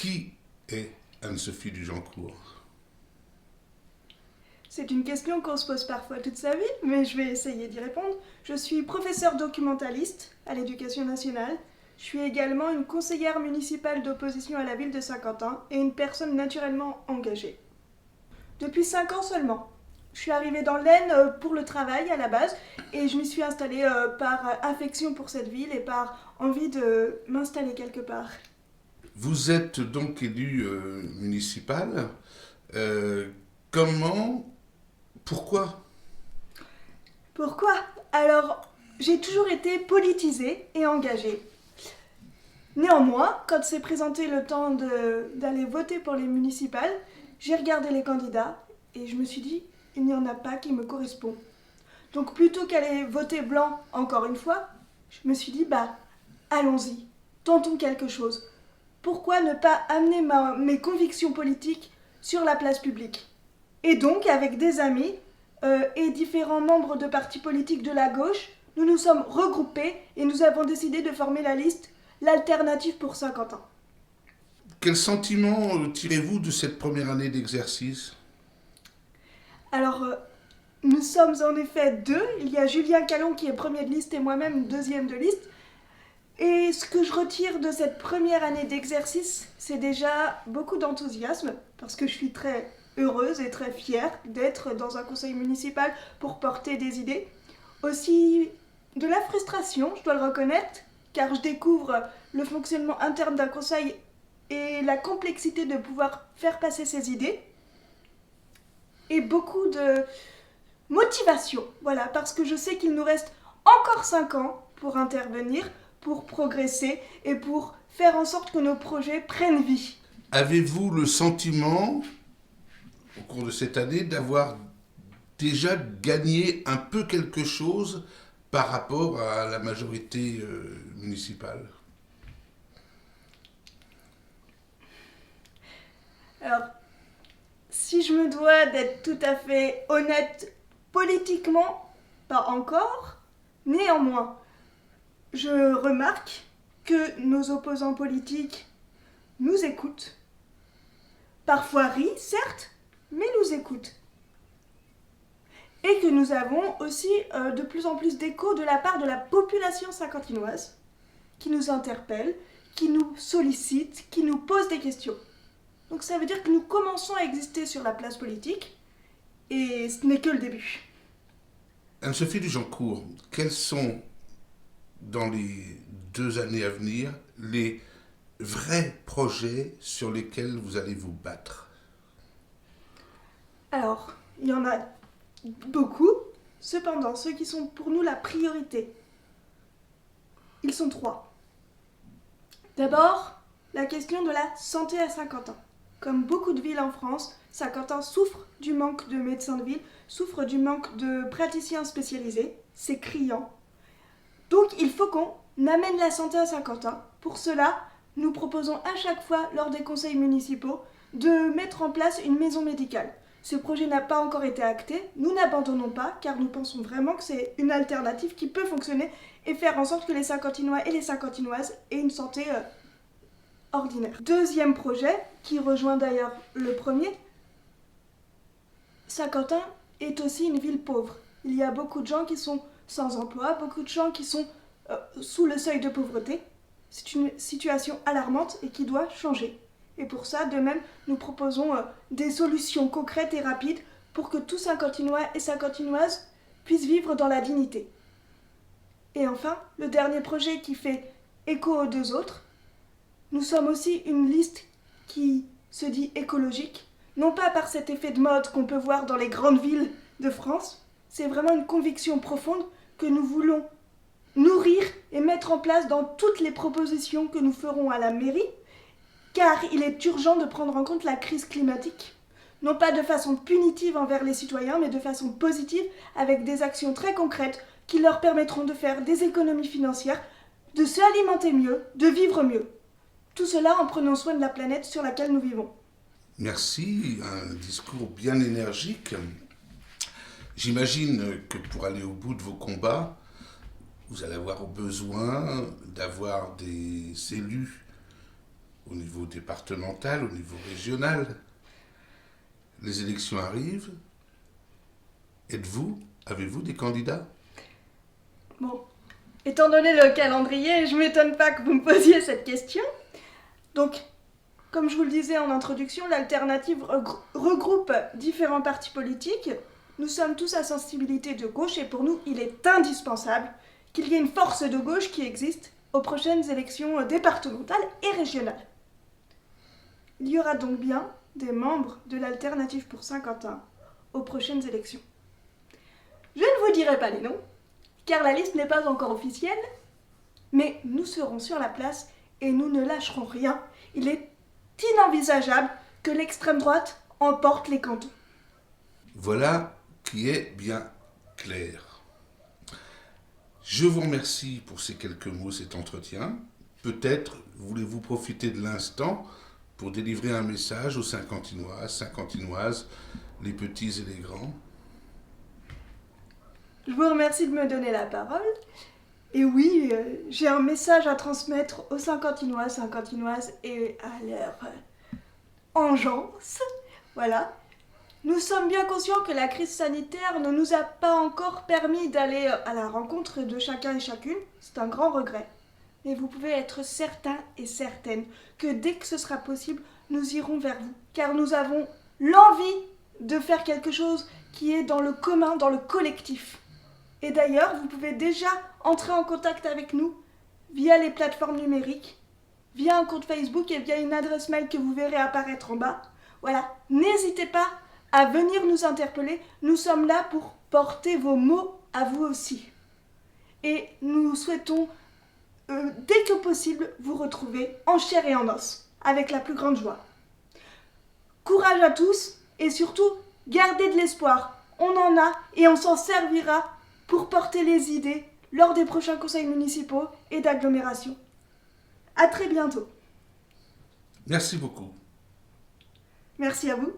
Qui est Anne-Sophie Dugencourt? C'est une question qu'on se pose parfois toute sa vie, mais je vais essayer d'y répondre. Je suis professeure documentaliste à l'Éducation nationale. Je suis également une conseillère municipale d'opposition à la ville de Saint-Quentin et une personne naturellement engagée. Depuis 5 ans seulement. Je suis arrivée dans l'Aisne pour le travail à la base et je m'y suis installée par affection pour cette ville et par envie de m'installer quelque part. Vous êtes donc élu municipal. Comment? Pourquoi? Pourquoi? Alors, j'ai toujours été politisée et engagée. Néanmoins, quand s'est présenté le temps d'aller voter pour les municipales, j'ai regardé les candidats et je me suis dit, il n'y en a pas qui me correspond. Donc plutôt qu'aller voter blanc encore une fois, je me suis dit, allons-y, tentons quelque chose. Pourquoi ne pas amener mes convictions politiques sur la place publique? Et donc, avec des amis et différents membres de partis politiques de la gauche, nous nous sommes regroupés et nous avons décidé de former la liste L'Alternative pour Saint-Quentin. Quel sentiment tirez-vous de cette première année d'exercice? Alors, nous sommes en effet deux. Il y a Julien Callon qui est premier de liste et moi-même deuxième de liste. Et ce que je retire de cette première année d'exercice, c'est déjà beaucoup d'enthousiasme, parce que je suis très heureuse et très fière d'être dans un conseil municipal pour porter des idées. Aussi de la frustration, je dois le reconnaître, car je découvre le fonctionnement interne d'un conseil et la complexité de pouvoir faire passer ses idées. Et beaucoup de motivation, voilà, parce que je sais qu'il nous reste encore 5 ans pour intervenir, pour progresser et pour faire en sorte que nos projets prennent vie. Avez-vous le sentiment, au cours de cette année, d'avoir déjà gagné un peu quelque chose par rapport à la majorité municipale? Alors, si je me dois d'être tout à fait honnête politiquement, pas encore, néanmoins, je remarque que nos opposants politiques nous écoutent. Parfois rient, certes, mais nous écoutent. Et que nous avons aussi de plus en plus d'échos de la part de la population saint-quentinoise qui nous interpelle, qui nous sollicite, qui nous pose des questions. Donc ça veut dire que nous commençons à exister sur la place politique et ce n'est que le début. Anne-Sophie Dugencourt, quels sont, dans les 2 années à venir, les vrais projets sur lesquels vous allez vous battre? Alors, il y en a beaucoup. Cependant, ceux qui sont pour nous la priorité, ils sont 3. D'abord, la question de la santé à Saint-Quentin. Comme beaucoup de villes en France, Saint-Quentin souffre du manque de médecins de ville, souffre du manque de praticiens spécialisés. C'est criant. Donc, il faut qu'on amène la santé à Saint-Quentin. Pour cela, nous proposons à chaque fois, lors des conseils municipaux, de mettre en place une maison médicale. Ce projet n'a pas encore été acté, nous n'abandonnons pas, car nous pensons vraiment que c'est une alternative qui peut fonctionner et faire en sorte que les Saint-Quentinois et les Saint-Quentinoises aient une santé ordinaire. Deuxième projet, qui rejoint d'ailleurs le premier, Saint-Quentin est aussi une ville pauvre. Il y a beaucoup de gens qui sont sans emploi, beaucoup de gens qui sont sous le seuil de pauvreté. C'est une situation alarmante et qui doit changer. Et pour ça, de même, nous proposons des solutions concrètes et rapides pour que tous Saint-Quentinois et Saint-Quentinoises puissent vivre dans la dignité. Et enfin, le dernier projet qui fait écho aux 2 autres, nous sommes aussi une liste qui se dit écologique, non pas par cet effet de mode qu'on peut voir dans les grandes villes de France, c'est vraiment une conviction profonde que nous voulons nourrir et mettre en place dans toutes les propositions que nous ferons à la mairie, car il est urgent de prendre en compte la crise climatique, non pas de façon punitive envers les citoyens, mais de façon positive, avec des actions très concrètes qui leur permettront de faire des économies financières, de s'alimenter mieux, de vivre mieux. Tout cela en prenant soin de la planète sur laquelle nous vivons. Merci, un discours bien énergique. J'imagine que pour aller au bout de vos combats, vous allez avoir besoin d'avoir des élus au niveau départemental, au niveau régional. Les élections arrivent. Avez-vous des candidats? Bon, étant donné le calendrier, je m'étonne pas que vous me posiez cette question. Donc, comme je vous le disais en introduction, l'alternative regroupe différents partis politiques. Nous sommes tous à sensibilité de gauche et pour nous, il est indispensable qu'il y ait une force de gauche qui existe aux prochaines élections départementales et régionales. Il y aura donc bien des membres de l'alternative pour Saint-Quentin aux prochaines élections. Je ne vous dirai pas les noms, car la liste n'est pas encore officielle, mais nous serons sur la place et nous ne lâcherons rien. Il est inenvisageable que l'extrême droite emporte les cantons. Voilà qui est bien clair. Je vous remercie pour ces quelques mots, cet entretien. Peut-être voulez-vous profiter de l'instant pour délivrer un message aux Saint-Quentinoises, les petits et les grands. Je vous remercie de me donner la parole. Et oui, j'ai un message à transmettre aux Saint-Quentinoises et à leur engeance. Voilà. Nous sommes bien conscients que la crise sanitaire ne nous a pas encore permis d'aller à la rencontre de chacun et chacune. C'est un grand regret. Mais vous pouvez être certains et certaines que dès que ce sera possible, nous irons vers vous. Car nous avons l'envie de faire quelque chose qui est dans le commun, dans le collectif. Et d'ailleurs, vous pouvez déjà entrer en contact avec nous via les plateformes numériques, via un compte Facebook et via une adresse mail que vous verrez apparaître en bas. Voilà, n'hésitez pas à venir nous interpeller. Nous sommes là pour porter vos mots à vous aussi. Et nous souhaitons, dès que possible, vous retrouver en chair et en os, avec la plus grande joie. Courage à tous et surtout, gardez de l'espoir. On en a et on s'en servira pour porter les idées lors des prochains conseils municipaux et d'agglomération. À très bientôt. Merci beaucoup. Merci à vous.